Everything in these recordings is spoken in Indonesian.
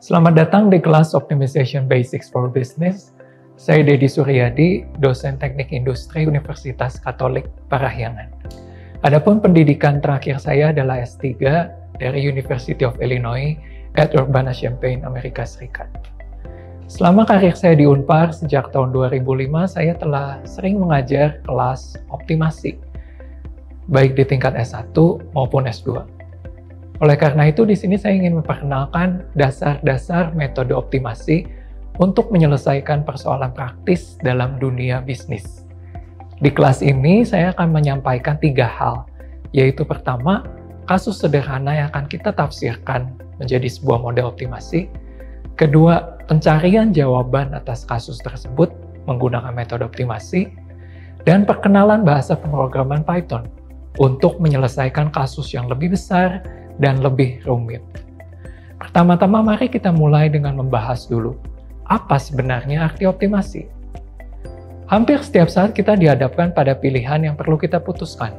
Selamat datang di kelas Optimization Basics for Business. Saya Dedi Suryadi, dosen Teknik Industri Universitas Katolik Parahyangan. Adapun pendidikan terakhir saya adalah S3 dari University of Illinois at Urbana-Champaign, Amerika Serikat. Selama karir saya di Unpar sejak tahun 2005, saya telah sering mengajar kelas optimasi, baik di tingkat S1 maupun S2. Oleh karena itu, di sini saya ingin memperkenalkan dasar-dasar metode optimasi untuk menyelesaikan persoalan praktis dalam dunia bisnis. Di kelas ini, saya akan menyampaikan 3 hal, yaitu pertama, kasus sederhana yang akan kita tafsirkan menjadi sebuah model optimasi. Kedua, pencarian jawaban atas kasus tersebut menggunakan metode optimasi. Dan perkenalan bahasa pemrograman Python untuk menyelesaikan kasus yang lebih besar dan lebih rumit. Pertama-tama mari kita mulai dengan membahas dulu, apa sebenarnya arti optimasi? Hampir setiap saat kita dihadapkan pada pilihan yang perlu kita putuskan.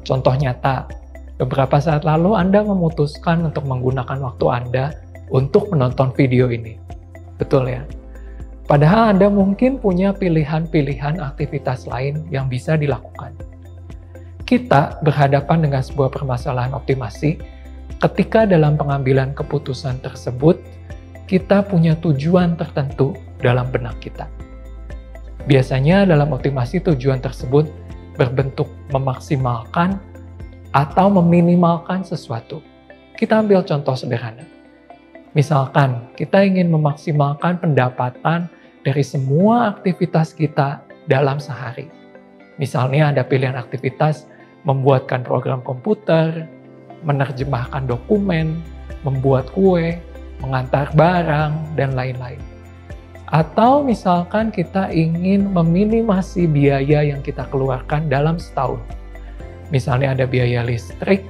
Contoh nyata, beberapa saat lalu Anda memutuskan untuk menggunakan waktu Anda untuk menonton video ini. Betul ya? Padahal Anda mungkin punya pilihan-pilihan aktivitas lain yang bisa dilakukan. Kita berhadapan dengan sebuah permasalahan optimasi ketika dalam pengambilan keputusan tersebut, kita punya tujuan tertentu dalam benak kita. Biasanya dalam optimasi tujuan tersebut berbentuk memaksimalkan atau meminimalkan sesuatu. Kita ambil contoh sederhana. Misalkan, kita ingin memaksimalkan pendapatan dari semua aktivitas kita dalam sehari. Misalnya ada pilihan aktivitas membuatkan program komputer, menerjemahkan dokumen, membuat kue, mengantar barang, dan lain-lain. Atau misalkan kita ingin meminimasi biaya yang kita keluarkan dalam setahun. Misalnya ada biaya listrik,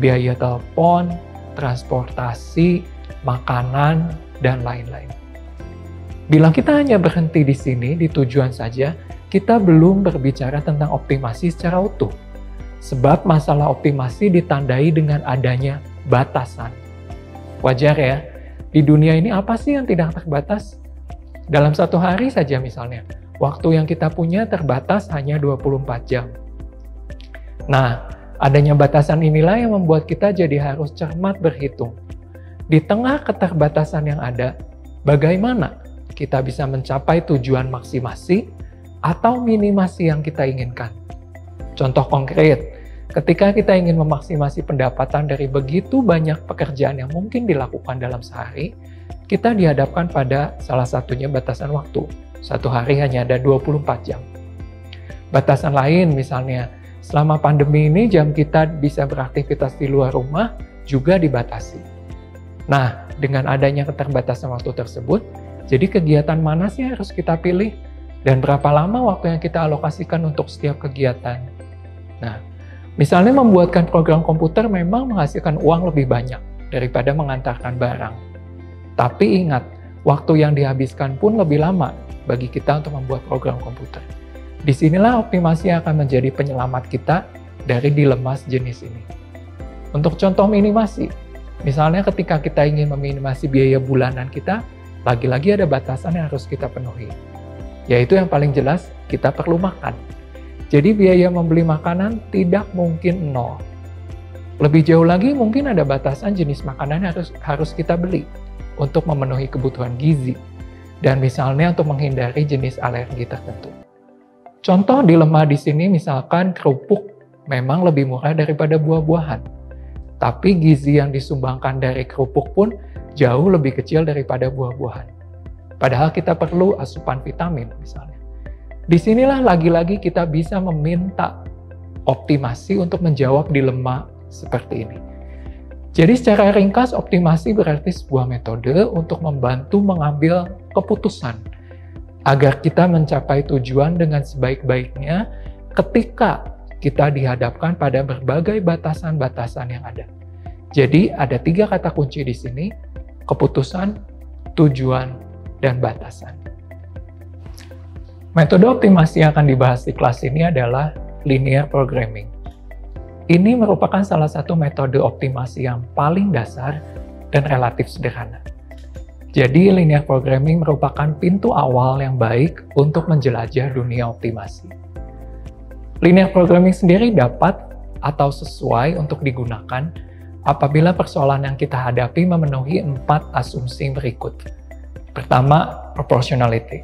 biaya telepon, transportasi, makanan, dan lain-lain. Bila kita hanya berhenti di sini, di tujuan saja, kita belum berbicara tentang optimasi secara utuh. Sebab masalah optimasi ditandai dengan adanya batasan. Wajar ya, di dunia ini apa sih yang tidak terbatas? Dalam satu hari saja misalnya, waktu yang kita punya terbatas hanya 24 jam. Nah, adanya batasan inilah yang membuat kita jadi harus cermat berhitung. Di tengah keterbatasan yang ada, bagaimana kita bisa mencapai tujuan maksimasi atau minimasi yang kita inginkan? Contoh konkret, ketika kita ingin memaksimasi pendapatan dari begitu banyak pekerjaan yang mungkin dilakukan dalam sehari, kita dihadapkan pada salah satunya batasan waktu. Satu hari hanya ada 24 jam. Batasan lain misalnya, selama pandemi ini jam kita bisa beraktivitas di luar rumah juga dibatasi. Nah, dengan adanya keterbatasan waktu tersebut, jadi kegiatan mana sih harus kita pilih? Dan berapa lama waktu yang kita alokasikan untuk setiap kegiatan? Nah, misalnya membuatkan program komputer memang menghasilkan uang lebih banyak daripada mengantarkan barang. Tapi ingat, waktu yang dihabiskan pun lebih lama bagi kita untuk membuat program komputer. Disinilah optimasi akan menjadi penyelamat kita dari dilema sejenis ini. Untuk contoh minimasi, misalnya ketika kita ingin meminimasi biaya bulanan kita, lagi-lagi ada batasan yang harus kita penuhi. Yaitu yang paling jelas, kita perlu makan. Jadi biaya membeli makanan tidak mungkin nol. Lebih jauh lagi mungkin ada batasan jenis makanan yang harus kita beli untuk memenuhi kebutuhan gizi. Dan misalnya untuk menghindari jenis alergi tertentu. Contoh dilema di sini misalkan kerupuk memang lebih murah daripada buah-buahan. Tapi gizi yang disumbangkan dari kerupuk pun jauh lebih kecil daripada buah-buahan. Padahal kita perlu asupan vitamin misalnya. Disinilah lagi-lagi kita bisa meminta optimasi untuk menjawab dilema seperti ini. Jadi secara ringkas, optimasi berarti sebuah metode untuk membantu mengambil keputusan agar kita mencapai tujuan dengan sebaik-baiknya ketika kita dihadapkan pada berbagai batasan-batasan yang ada. Jadi ada 3 kata kunci di sini, keputusan, tujuan, dan batasan. Metode optimasi yang akan dibahas di kelas ini adalah linear programming. Ini merupakan salah satu metode optimasi yang paling dasar dan relatif sederhana. Jadi linear programming merupakan pintu awal yang baik untuk menjelajah dunia optimasi. Linear programming sendiri dapat atau sesuai untuk digunakan apabila persoalan yang kita hadapi memenuhi 4 asumsi berikut. Pertama, proportionality.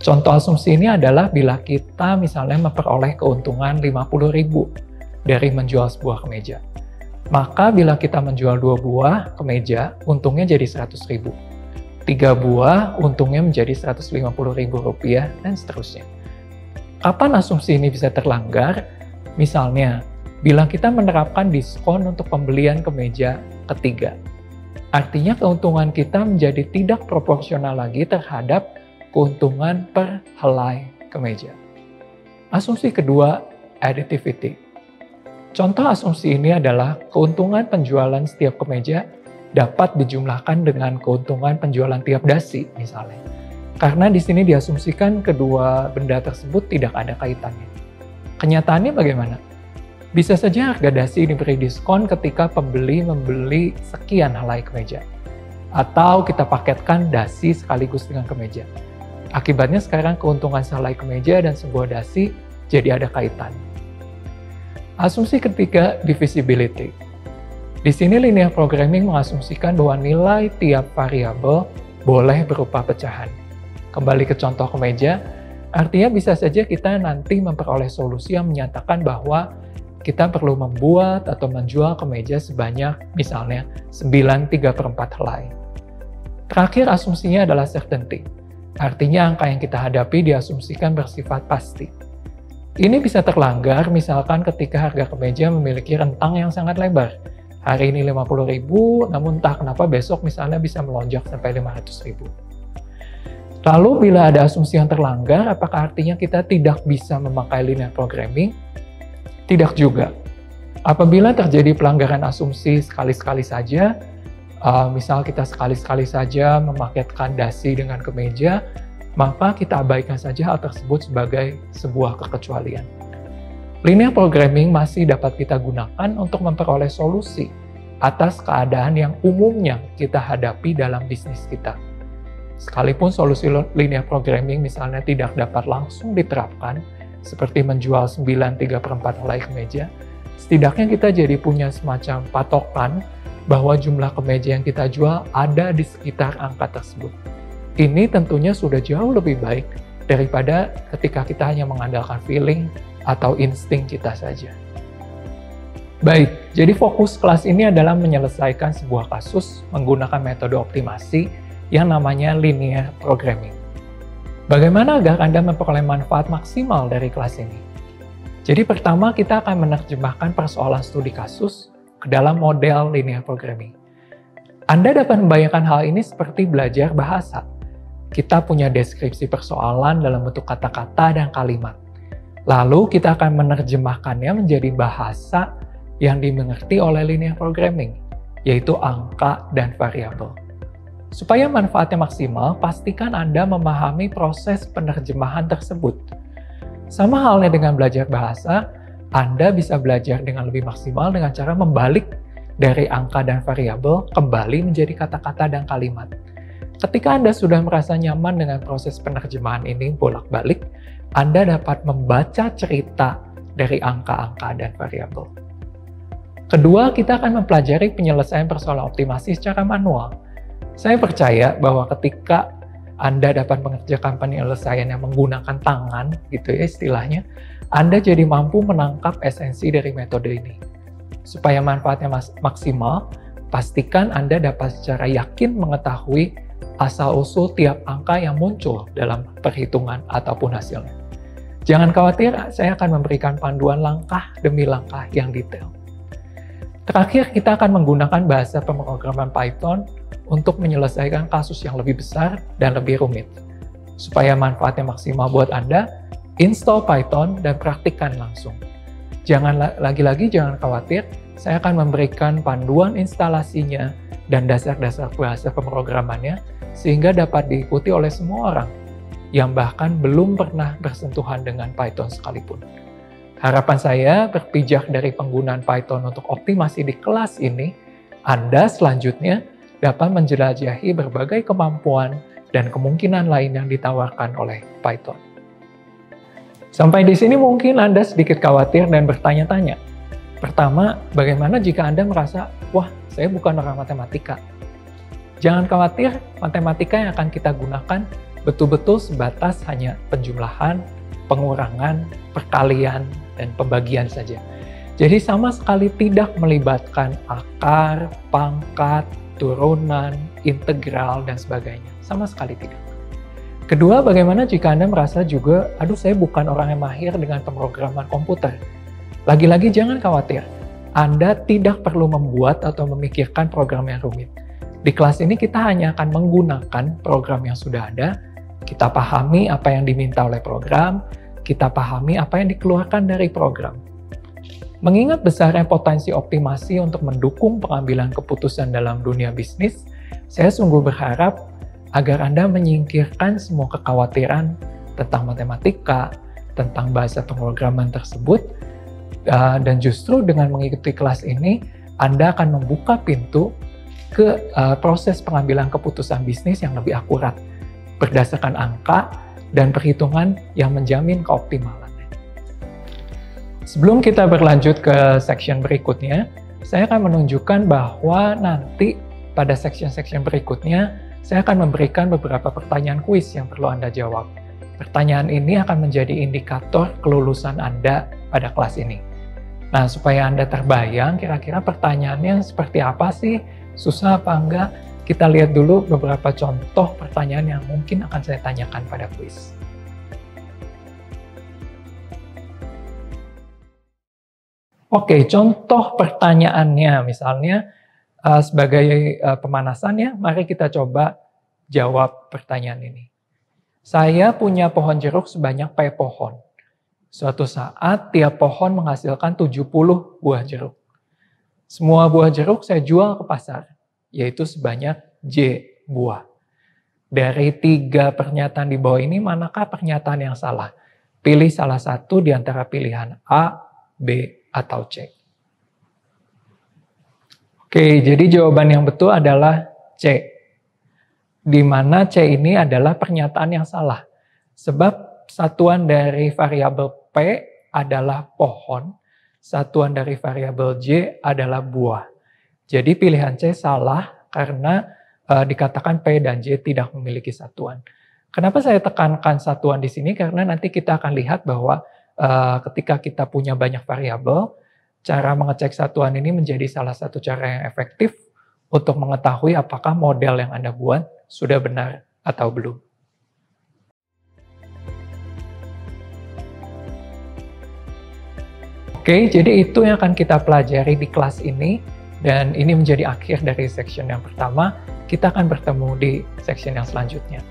Contoh asumsi ini adalah bila kita misalnya memperoleh keuntungan 50.000 dari menjual sebuah kemeja. Maka bila kita menjual 2 buah kemeja, untungnya jadi 100.000. 3 buah, untungnya menjadi Rp150.000 dan seterusnya. Kapan asumsi ini bisa terlanggar? Misalnya, bila kita menerapkan diskon untuk pembelian kemeja ketiga. Artinya keuntungan kita menjadi tidak proporsional lagi terhadap keuntungan per helai kemeja. Asumsi kedua, additivity. Contoh asumsi ini adalah keuntungan penjualan setiap kemeja dapat dijumlahkan dengan keuntungan penjualan tiap dasi misalnya. Karena di sini diasumsikan kedua benda tersebut tidak ada kaitannya. Kenyataannya bagaimana? Bisa saja harga dasi diberi diskon ketika pembeli membeli sekian helai kemeja. Atau kita paketkan dasi sekaligus dengan kemeja. Akibatnya sekarang keuntungan sehelai kemeja dan sebuah dasi jadi ada kaitan. Asumsi ketiga, divisibility. Di sini linear programming mengasumsikan bahwa nilai tiap variabel boleh berupa pecahan. Kembali ke contoh kemeja, artinya bisa saja kita nanti memperoleh solusi yang menyatakan bahwa kita perlu membuat atau menjual kemeja sebanyak misalnya 9/3/4 helai. Terakhir asumsinya adalah certainty. Artinya angka yang kita hadapi diasumsikan bersifat pasti. Ini bisa terlanggar misalkan ketika harga kemeja memiliki rentang yang sangat lebar. Hari ini 50.000, namun entah kenapa besok misalnya bisa melonjak sampai 500.000. Lalu bila ada asumsi yang terlanggar, apakah artinya kita tidak bisa memakai linear programming? Tidak juga. Apabila terjadi pelanggaran asumsi sekali-sekali saja, misal kita sekali-sekali saja memaketkan dasi dengan kemeja, maka kita abaikan saja hal tersebut sebagai sebuah kekecualian. Linear programming masih dapat kita gunakan untuk memperoleh solusi atas keadaan yang umumnya kita hadapi dalam bisnis kita. Sekalipun solusi linear programming misalnya tidak dapat langsung diterapkan, seperti menjual 9/3/4 helai kemeja, setidaknya kita jadi punya semacam patokan bahwa jumlah kemeja yang kita jual ada di sekitar angka tersebut. Ini tentunya sudah jauh lebih baik daripada ketika kita hanya mengandalkan feeling atau insting kita saja. Baik, jadi fokus kelas ini adalah menyelesaikan sebuah kasus menggunakan metode optimasi yang namanya linear programming. Bagaimana agar Anda memperoleh manfaat maksimal dari kelas ini? Jadi pertama kita akan menerjemahkan persoalan studi kasus ke dalam model linear programming. Anda dapat membayangkan hal ini seperti belajar bahasa. Kita punya deskripsi persoalan dalam bentuk kata-kata dan kalimat. Lalu kita akan menerjemahkannya menjadi bahasa yang dimengerti oleh linear programming, yaitu angka dan variabel. Supaya manfaatnya maksimal, pastikan Anda memahami proses penerjemahan tersebut. Sama halnya dengan belajar bahasa, Anda bisa belajar dengan lebih maksimal dengan cara membalik dari angka dan variabel kembali menjadi kata-kata dan kalimat. Ketika Anda sudah merasa nyaman dengan proses penerjemahan ini bolak-balik, Anda dapat membaca cerita dari angka-angka dan variabel. Kedua, kita akan mempelajari penyelesaian persoalan optimasi secara manual. Saya percaya bahwa ketika Anda dapat mengerjakan penyelesaian yang menggunakan tangan, gitu ya istilahnya, Anda jadi mampu menangkap esensi dari metode ini. Supaya manfaatnya maksimal, pastikan Anda dapat secara yakin mengetahui asal-usul tiap angka yang muncul dalam perhitungan ataupun hasilnya. Jangan khawatir, saya akan memberikan panduan langkah demi langkah yang detail. Terakhir, kita akan menggunakan bahasa pemrograman Python untuk menyelesaikan kasus yang lebih besar dan lebih rumit. Supaya manfaatnya maksimal buat Anda, install Python dan praktikkan langsung. Lagi-lagi jangan khawatir, saya akan memberikan panduan instalasinya dan dasar-dasar bahasa pemrogramannya sehingga dapat diikuti oleh semua orang yang bahkan belum pernah bersentuhan dengan Python sekalipun. Harapan saya berpijak dari penggunaan Python untuk optimasi di kelas ini, Anda selanjutnya dapat menjelajahi berbagai kemampuan dan kemungkinan lain yang ditawarkan oleh Python. Sampai di sini mungkin Anda sedikit khawatir dan bertanya-tanya. Pertama, bagaimana jika Anda merasa, wah, saya bukan orang matematika? Jangan khawatir, matematika yang akan kita gunakan betul-betul sebatas hanya penjumlahan, pengurangan, perkalian, dan pembagian saja. Jadi sama sekali tidak melibatkan akar, pangkat, turunan, integral, dan sebagainya. Sama sekali tidak. Kedua, bagaimana jika Anda merasa juga, aduh saya bukan orang yang mahir dengan pemrograman komputer. Lagi-lagi jangan khawatir, Anda tidak perlu membuat atau memikirkan program yang rumit. Di kelas ini kita hanya akan menggunakan program yang sudah ada, kita pahami apa yang diminta oleh program, kita pahami apa yang dikeluarkan dari program. Mengingat besarnya potensi optimasi untuk mendukung pengambilan keputusan dalam dunia bisnis, saya sungguh berharap agar Anda menyingkirkan semua kekhawatiran tentang matematika, tentang bahasa pemrograman tersebut, dan justru dengan mengikuti kelas ini, Anda akan membuka pintu ke proses pengambilan keputusan bisnis yang lebih akurat, berdasarkan angka dan perhitungan yang menjamin keoptimalannya. Sebelum kita berlanjut ke section berikutnya, saya akan menunjukkan bahwa nanti pada section-section berikutnya, saya akan memberikan beberapa pertanyaan kuis yang perlu Anda jawab. Pertanyaan ini akan menjadi indikator kelulusan Anda pada kelas ini. Nah, supaya Anda terbayang kira-kira pertanyaannya seperti apa sih, susah apa enggak, kita lihat dulu beberapa contoh pertanyaan yang mungkin akan saya tanyakan pada kuis. Oke, contoh pertanyaannya misalnya, sebagai pemanasan ya, mari kita coba jawab pertanyaan ini. Saya punya pohon jeruk sebanyak P pohon. Suatu saat tiap pohon menghasilkan 70 buah jeruk. Semua buah jeruk saya jual ke pasar, yaitu sebanyak J buah. Dari 3 pernyataan di bawah ini, manakah pernyataan yang salah? Pilih salah satu di antara pilihan A, B, atau C. Oke, jadi jawaban yang betul adalah C. Di mana C ini adalah pernyataan yang salah. Sebab satuan dari variabel P adalah pohon, satuan dari variabel J adalah buah. Jadi pilihan C salah karena dikatakan P dan J tidak memiliki satuan. Kenapa saya tekankan satuan di sini? Karena nanti kita akan lihat bahwa ketika kita punya banyak variabel, cara mengecek satuan ini menjadi salah satu cara yang efektif untuk mengetahui apakah model yang Anda buat sudah benar atau belum. Oke, jadi itu yang akan kita pelajari di kelas ini, dan ini menjadi akhir dari section yang pertama. Kita akan bertemu di section yang selanjutnya.